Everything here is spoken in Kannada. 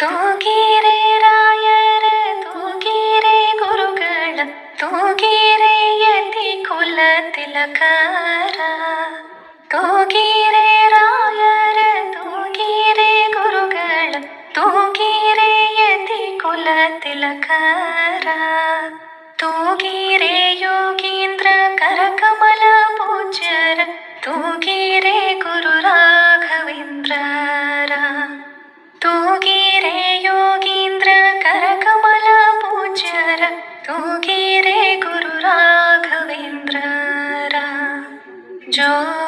ತೂಗಿರೆ ರಾಯರ ತೂಗಿರೆ ಗುರುಗಳ ತೂಗಿರೆ ಯತಿ ಕುಲ ತಿಲಕರ ತೂಗಿರೆ ರಾಯರ ತೂಗಿರೆ ಗುರುಗಳ ತೂಗಿರೆ ಯತಿ ಕುಲ ತಿಲಕರ ತೂಗಿರೆ ಯೋಗೀಂದ್ರ ಕರಕಮಲ ಪೂಜ್ಯರ ತೂಗಿರೆ ಗುರು ರಾಘವೇಂದ್ರರ ತೂಗಿರೆ ಯೋಗೀಂದ್ರ ಕರಕಮಲ ಪೂಜ್ಯರ ತೂಗಿರೆ ಗುರು ರಾಘವೇಂದ್ರರ ಜೋ